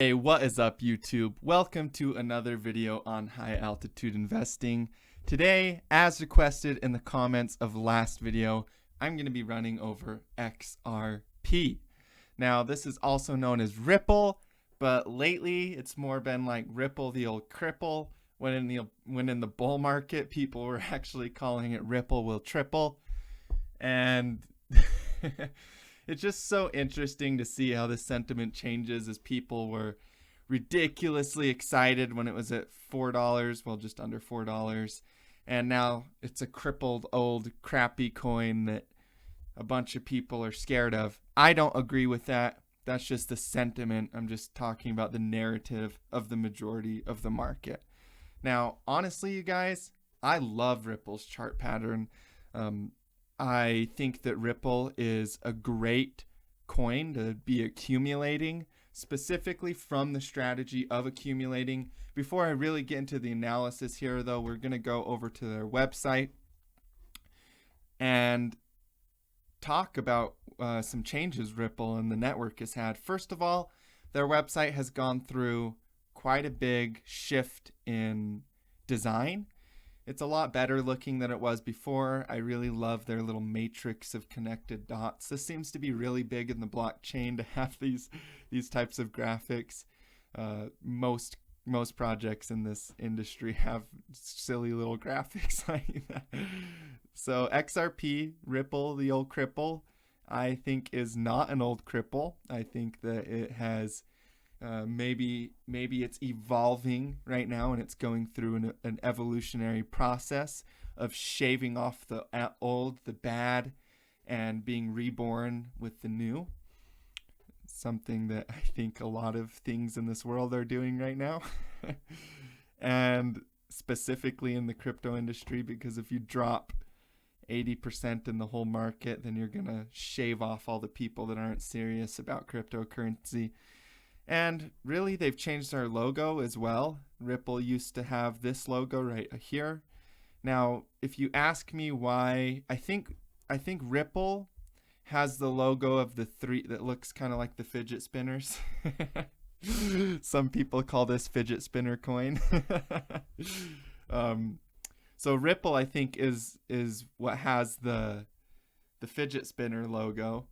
Hey, what is up YouTube? Welcome to another video on high altitude investing. Today, as requested in the comments of last video, I'm going to be running over XRP. Now, this is also known as Ripple, but lately it's more been like Ripple the old cripple. When in the bull market, people were actually calling it Ripple will triple. And it's just so interesting to see how the sentiment changes as people were ridiculously excited when it was at $4, well, just under $4. And now it's a crippled old crappy coin that a bunch of people are scared of. I don't agree with that. That's just the sentiment. I'm just talking about the narrative of the majority of the market. Now, honestly, you guys, I love Ripple's chart pattern. I think that Ripple is a great coin to be accumulating, specifically from the strategy of accumulating. Before I really get into the analysis here, though, we're going to go over to their website and talk about some changes Ripple and the network has had. First of all, their website has gone through quite a big shift in design. It's a lot better looking than it was before. I really love their little matrix of connected dots. This seems to be really big in the blockchain to have these types of graphics. Most projects in this industry have silly little graphics like that. So XRP, Ripple, the old cripple, I think is not an old cripple. I think that it has maybe it's evolving right now, and it's going through an evolutionary process of shaving off the old, the bad, and being reborn with the new. Something that I think a lot of things in this world are doing right now. And specifically in the crypto industry, because if you drop 80% in the whole market, then you're going to shave off all the people that aren't serious about cryptocurrency. And really, they've changed our logo as well. Ripple used to have this logo right here. Now, if you ask me why, I think Ripple has the logo of the three that looks kind of like the fidget spinners. Some people call this fidget spinner coin. So Ripple, I think, is what has the fidget spinner logo.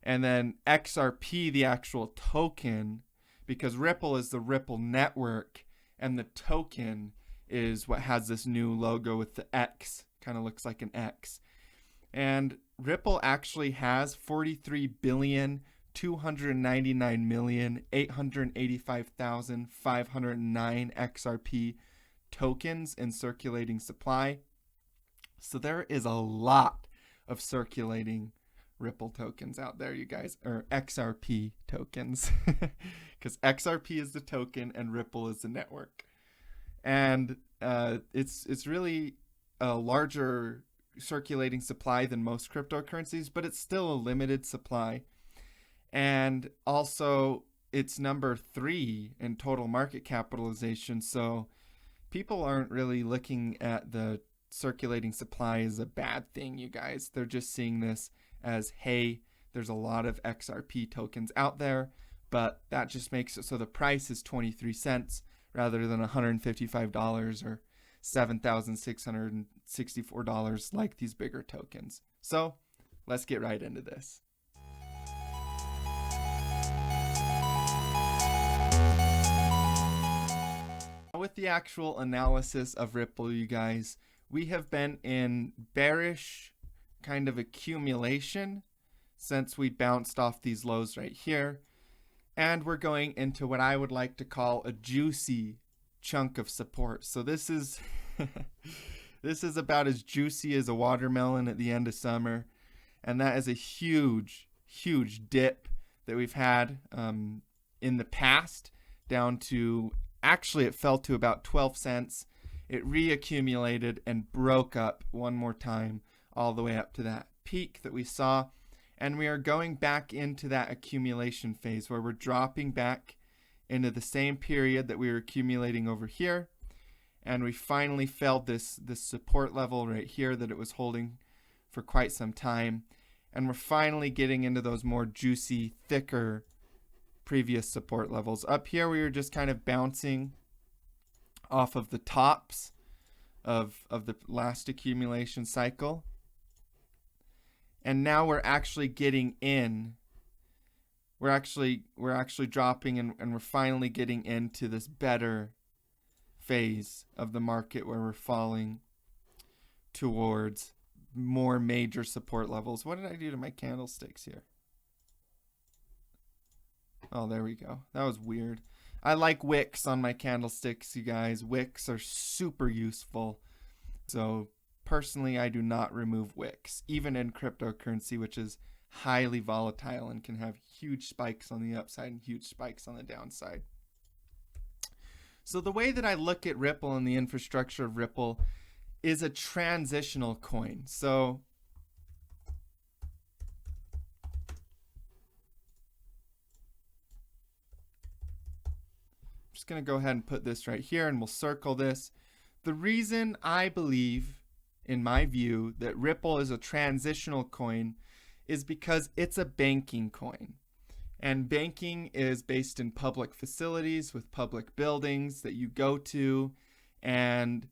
And then XRP, the actual token, because Ripple is the Ripple network, and the token is what has this new logo with the X, kind of looks like an X. And Ripple actually has 43,299,885,509 XRP tokens in circulating supply. So there is a lot of circulating Ripple tokens out there, you guys, or XRP tokens, because XRP is the token and Ripple is the network. And it's really a larger circulating supply than most cryptocurrencies, but it's still a limited supply. And also, it's number 3 in total market capitalization, so people aren't really looking at the circulating supply as a bad thing, you guys. They're just seeing this as, hey, there's a lot of XRP tokens out there, but that just makes it so the price is 23 cents rather than $155 or $7,664 like these bigger tokens. So let's get right into this. With the actual analysis of Ripple, you guys, we have been in bearish kind of accumulation since we bounced off these lows right here, and we're going into what I would like to call a juicy chunk of support. So this is this is about as juicy as a watermelon at the end of summer, and that is a huge dip that we've had in the past, down to, actually it fell to about 12 cents. It reaccumulated and broke up one more time all the way up to that peak that we saw. And we are going back into that accumulation phase where we're dropping back into the same period that we were accumulating over here. And we finally felt this support level right here that it was holding for quite some time. And we're finally getting into those more juicy, thicker previous support levels. Up here, we were just kind of bouncing off of the tops of the last accumulation cycle. And now we're actually getting in. We're actually dropping, and we're finally getting into this better phase of the market where we're falling towards more major support levels. What did I do to my candlesticks here? Oh, there we go. That was weird. I like wicks on my candlesticks, you guys. Wicks are super useful. So personally, I do not remove wicks, even in cryptocurrency, which is highly volatile and can have huge spikes on the upside and huge spikes on the downside. So the way that I look at Ripple and the infrastructure of Ripple is a transitional coin. So I'm just going to go ahead and put this right here, and we'll circle this. The reason I believe, in my view, that Ripple is a transitional coin is because it's a banking coin. And banking is based in public facilities with public buildings that you go to, and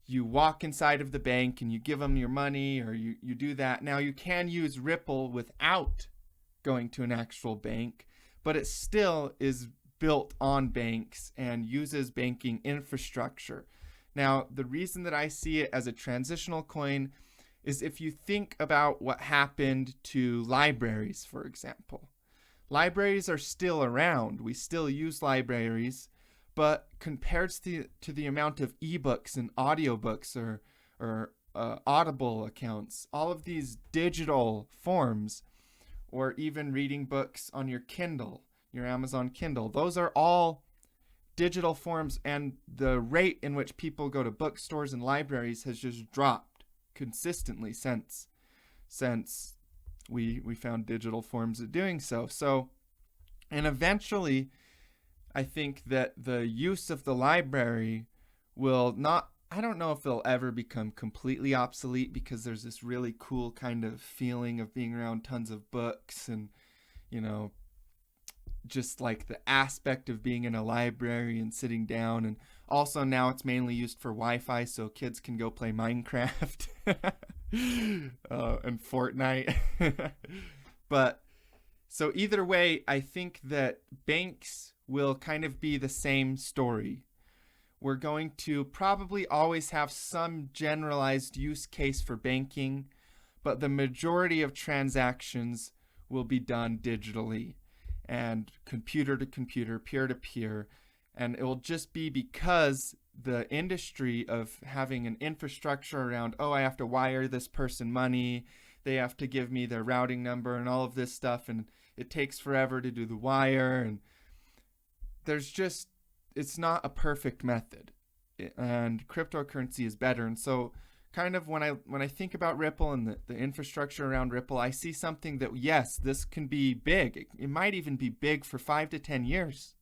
you walk inside of the bank and you give them your money, or you do that. Now, you can use Ripple without going to an actual bank, but it still is built on banks and uses banking infrastructure. Now, the reason that I see it as a transitional coin is if you think about what happened to libraries, for example. Libraries are still around. We still use libraries, but compared to the amount of ebooks and audiobooks or Audible accounts, all of these digital forms, or even reading books on your Kindle, your Amazon Kindle, those are all digital forms, and the rate in which people go to bookstores and libraries has just dropped consistently since we found digital forms of doing so. So, and eventually, I think that the use of the library will not, I don't know if they'll ever become completely obsolete, because there's this really cool kind of feeling of being around tons of books, and, you know, just like the aspect of being in a library and sitting down. And also now it's mainly used for Wi-Fi, so kids can go play Minecraft and Fortnite. But so either way, I think that banks will kind of be the same story. We're going to probably always have some generalized use case for banking, but the majority of transactions will be done digitally and computer to computer, peer to peer. And it will just be because the industry of having an infrastructure around, oh, I have to wire this person money, they have to give me their routing number and all of this stuff, and it takes forever to do the wire, and there's just, it's not a perfect method, and cryptocurrency is better. And so kind of when I think about Ripple and the infrastructure around Ripple, I see something that, yes, this can be big. It might even be big for 5 to 10 years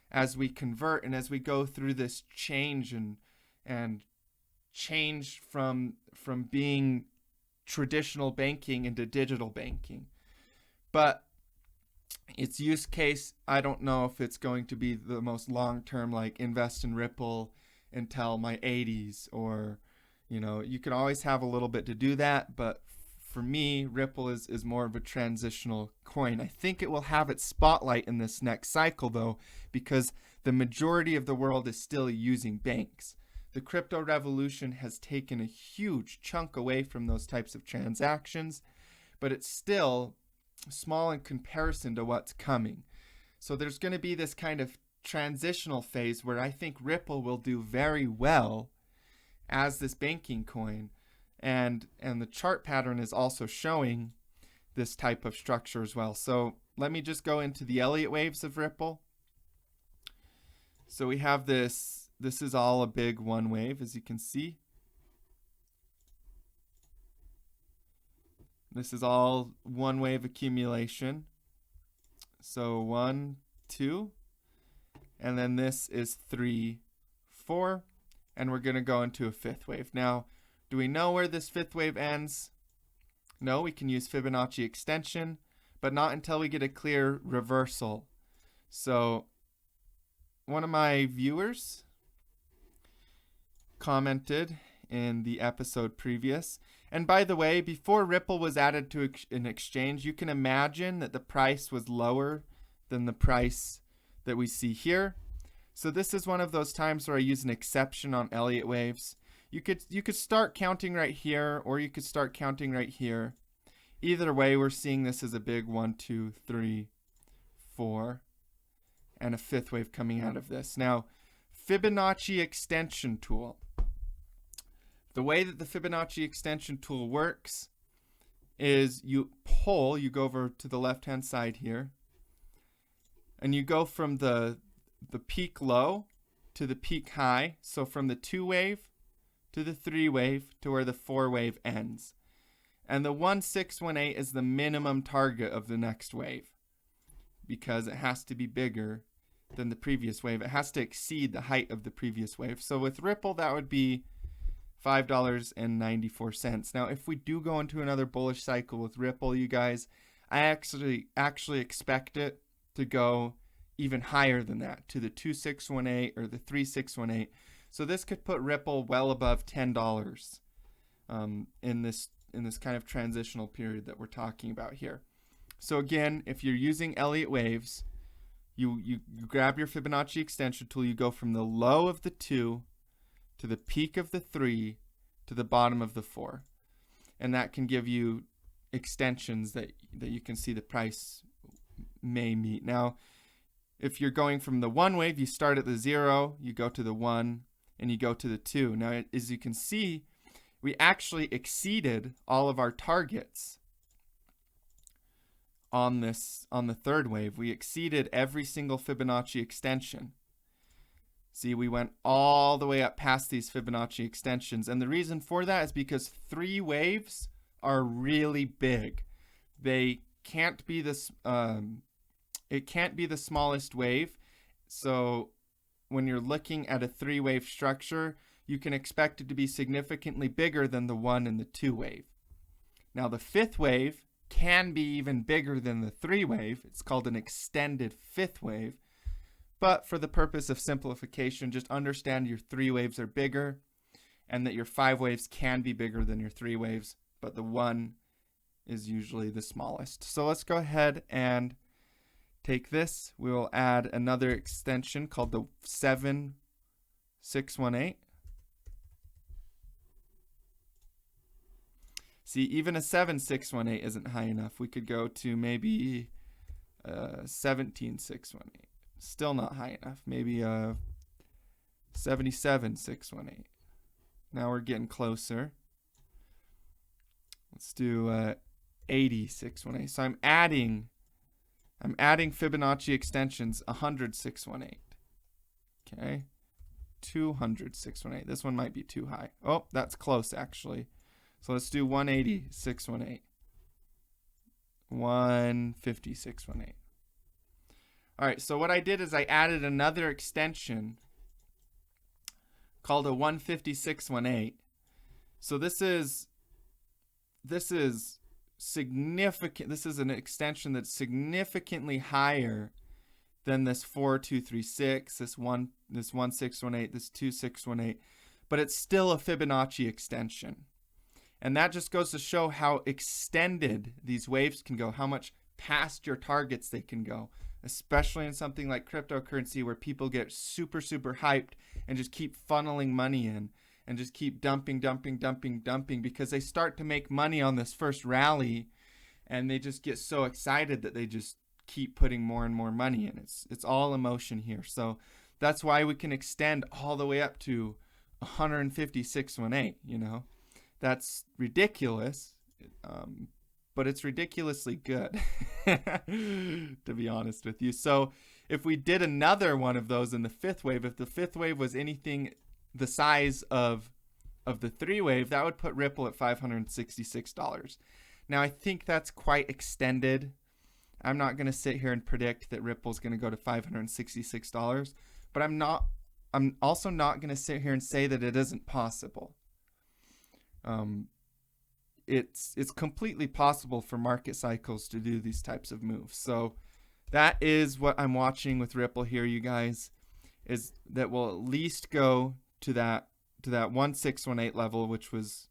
as we convert and as we go through this change and change from being traditional banking into digital banking. But its use case, I don't know if it's going to be the most long-term, like invest in Ripple until my 80s, or, you know, you can always have a little bit to do that. But for me, Ripple is more of a transitional coin. I think it will have its spotlight in this next cycle, though, because the majority of the world is still using banks. The crypto revolution has taken a huge chunk away from those types of transactions, but it's still small in comparison to what's coming. So there's going to be this kind of transitional phase where I think Ripple will do very well as this banking coin, and the chart pattern is also showing this type of structure as well. So let me just go into the Elliott Waves of Ripple. So we have this is all a big one wave, as you can see. This is all one wave accumulation. So 1, 2, and then this is 3, 4, and we're going to go into a fifth wave. Now, do we know where this fifth wave ends? No, we can use Fibonacci extension, but not until we get a clear reversal So one of my viewers commented in the episode previous. And by the way, before Ripple was added to an exchange, you can imagine that the price was lower than the price that we see here. So this is one of those times where I use an exception on Elliott Waves. You could start counting right here, or you could start counting right here. Either way, we're seeing this as a big 1, 2, 3, 4, and a fifth wave coming out of this. Now, Fibonacci extension tool. The way that the Fibonacci extension tool works is you go over to the left-hand side here, and you go from the peak low to the peak high. So from the 2 wave to the 3 wave to where the 4 wave ends. And the 1618 is the minimum target of the next wave because it has to be bigger than the previous wave. It has to exceed the height of the previous wave. So with Ripple, that would be $5.94. Now, if we do go into another bullish cycle with Ripple, you guys, I actually expect it to go even higher than that, to the 2618 or the 3618. So this could put Ripple well above $10 in this kind of transitional period that we're talking about here. So again, if you're using Elliott Waves, you grab your Fibonacci extension tool, you go from the low of the 2 to the peak of the 3 to the bottom of the 4. And that can give you extensions that you can see the price may meet. Now, if you're going from the 1 wave, you start at the 0, you go to the 1, and you go to the 2. Now, as you can see, we actually exceeded all of our targets on the 3rd wave. We exceeded every single Fibonacci extension. See, we went all the way up past these Fibonacci extensions. And the reason for that is because 3 waves are really big. They can't be this, it can't be the smallest wave. So when you're looking at a 3 wave structure, you can expect it to be significantly bigger than the 1 and the 2 wave. Now the 5th wave can be even bigger than the 3 wave. It's called an extended 5th wave. But for the purpose of simplification, just understand your 3 waves are bigger and that your 5 waves can be bigger than your 3 waves, but the 1 is usually the smallest. So let's go ahead and take this. We will add another extension called the 7618. See, even a 7618 isn't high enough. We could go to maybe 17618. Still not high enough. Maybe 77618. Now we're getting closer. Let's do 80618. So I'm adding Fibonacci extensions 10618. Okay. 200,618. This one might be too high. Oh, that's close actually. So let's do 180,618. 150,618. All right, so what I did is I added another extension called a 15618. So this is significant. This is an extension that's significantly higher than this 4236, this 1618, this 2618, but it's still a Fibonacci extension. And that just goes to show how extended these waves can go, how much past your targets they can go, especially in something like cryptocurrency where people get super, super hyped and just keep funneling money in and just keep dumping because they start to make money on this first rally and they just get so excited that they just keep putting more and more money in. It's all emotion here. So that's why we can extend all the way up to 15618, you know. That's ridiculous. But it's ridiculously good, to be honest with you. So if we did another one of those in the 5th wave, if the 5th wave was anything the size of the 3 wave, that would put Ripple at $566. Now, I think that's quite extended. I'm not going to sit here and predict that Ripple's going to go to $566, but I'm also not going to sit here and say that it isn't possible. It's completely possible for market cycles to do these types of moves. So that is what I'm watching with Ripple here, you guys, is that we'll at least go to that 1618 level, which was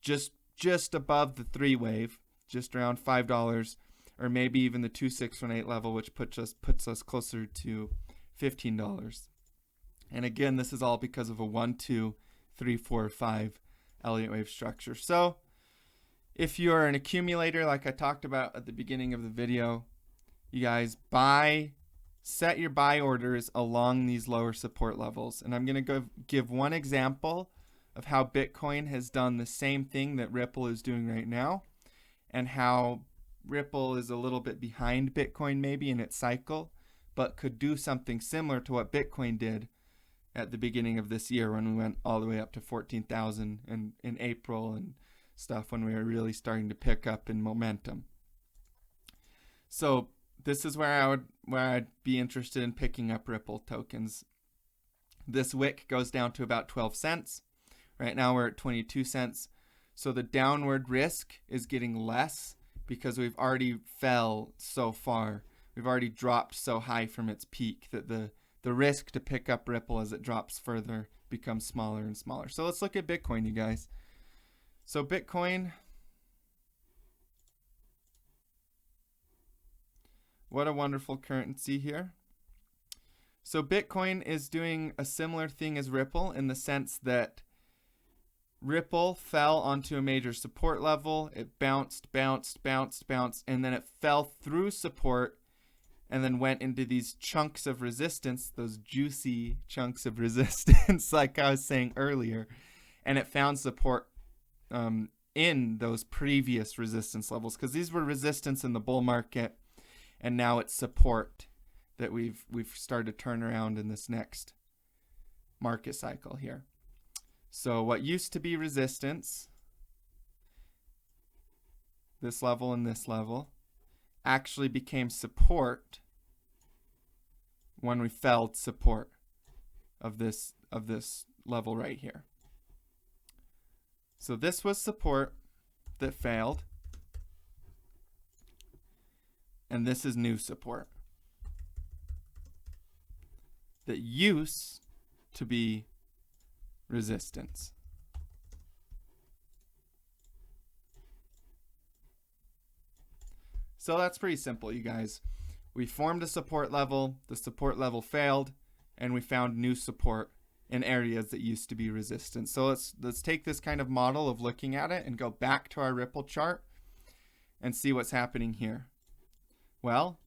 just above the 3 wave, just around $5, or maybe even the 2618 level, which puts us closer to $15. And again, this is all because of a 1, 2, 3, 4, 5 Elliott Wave structure. So if you're an accumulator, like I talked about at the beginning of the video, you guys set your buy orders along these lower support levels. And I'm going to give one example of how Bitcoin has done the same thing that Ripple is doing right now, and how Ripple is a little bit behind Bitcoin maybe in its cycle, but could do something similar to what Bitcoin did at the beginning of this year when we went all the way up to 14,000 in April and stuff, when we were really starting to pick up in momentum. So this is where I'd be interested in picking up Ripple tokens. This wick goes down to about 12 cents. Right now we're at 22 cents. So the downward risk is getting less because we've already fell so far. We've already dropped so high from its peak that the risk to pick up Ripple as it drops further becomes smaller and smaller. So let's look at Bitcoin, you guys. So Bitcoin, what a wonderful currency here. So Bitcoin is doing a similar thing as Ripple in the sense that Ripple fell onto a major support level. It bounced, and then it fell through support and then went into these chunks of resistance, those juicy chunks of resistance, like I was saying earlier. And it found support in those previous resistance levels, because these were resistance in the bull market, and now it's support that we've started to turn around in this next market cycle here. So what used to be resistance, this level and this level, actually became support when we felt support of this level right here. So this was support that failed, and this is new support that used to be resistance. So that's pretty simple, you guys. We formed a support level, the support level failed, and we found new support in areas that used to be resistance. So let's take this kind of model of looking at it and go back to our Ripple chart and see what's happening here. Well,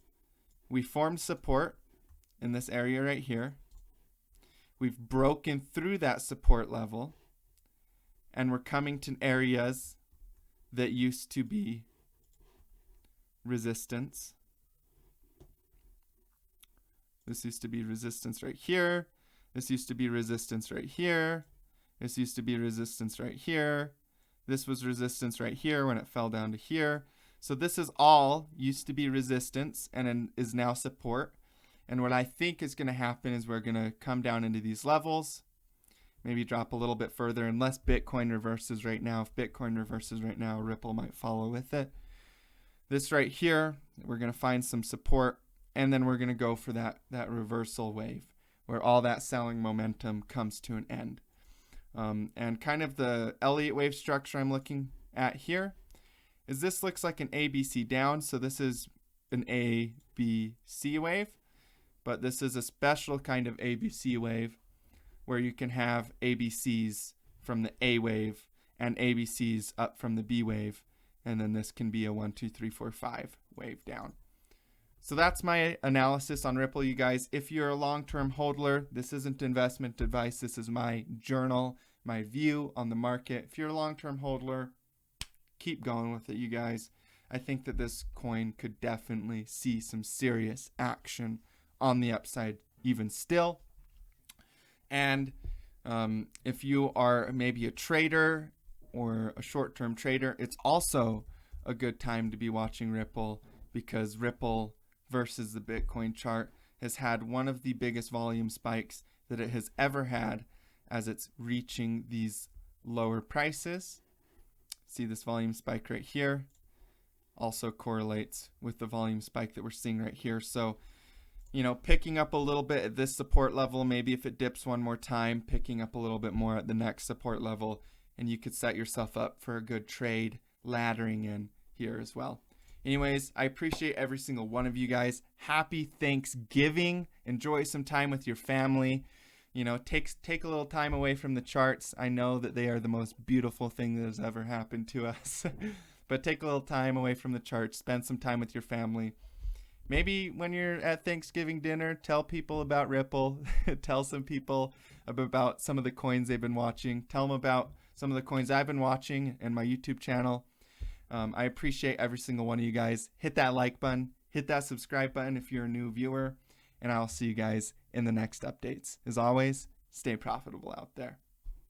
we formed support in this area right here. We've broken through that support level, and we're coming to areas that used to be resistance. This used to be resistance right here. This used to be resistance right here. This used to be resistance right here. This was resistance right here when it fell down to here. So this is all used to be resistance and is now support. And what I think is going to happen is we're going to come down into these levels, maybe drop a little bit further, unless Bitcoin reverses right now. If Bitcoin reverses right now, Ripple might follow with it. This right here, we're going to find some support, and then we're going to go for that reversal wave where all that selling momentum comes to an end. And kind of the Elliott wave structure I'm looking at here is this looks like an ABC down. So this is an ABC wave. But this is a special kind of ABC wave where you can have ABCs from the A wave and ABCs up from the B wave. And then this can be a 1, 2, 3, 4, 5 wave down. So that's my analysis on Ripple, you guys. If you're a long-term hodler, this isn't investment advice. This is my journal, my view on the market. If you're a long-term hodler, keep going with it, you guys. I think that this coin could definitely see some serious action on the upside even still. And if you are maybe a trader or a short-term trader, it's also a good time to be watching Ripple, because Ripple versus the Bitcoin chart has had one of the biggest volume spikes that it has ever had as it's reaching these lower prices. See this volume spike right here. also correlates with the volume spike that we're seeing right here. So, picking up a little bit at this support level, maybe if it dips one more time, picking up a little bit more at the next support level, and you could set yourself up for a good trade laddering in here as well. Anyways, I appreciate every single one of you guys. Happy Thanksgiving. Enjoy some time with your family. Take a little time away from the charts. I know that they are the most beautiful thing that has ever happened to us. But take a little time away from the charts. Spend some time with your family. Maybe when you're at Thanksgiving dinner, tell people about Ripple. Tell some people about some of the coins they've been watching. Tell them about some of the coins I've been watching and my YouTube channel. I appreciate every single one of you guys. Hit that like button. Hit that subscribe button if you're a new viewer. And I'll see you guys in the next updates. As always, stay profitable out there.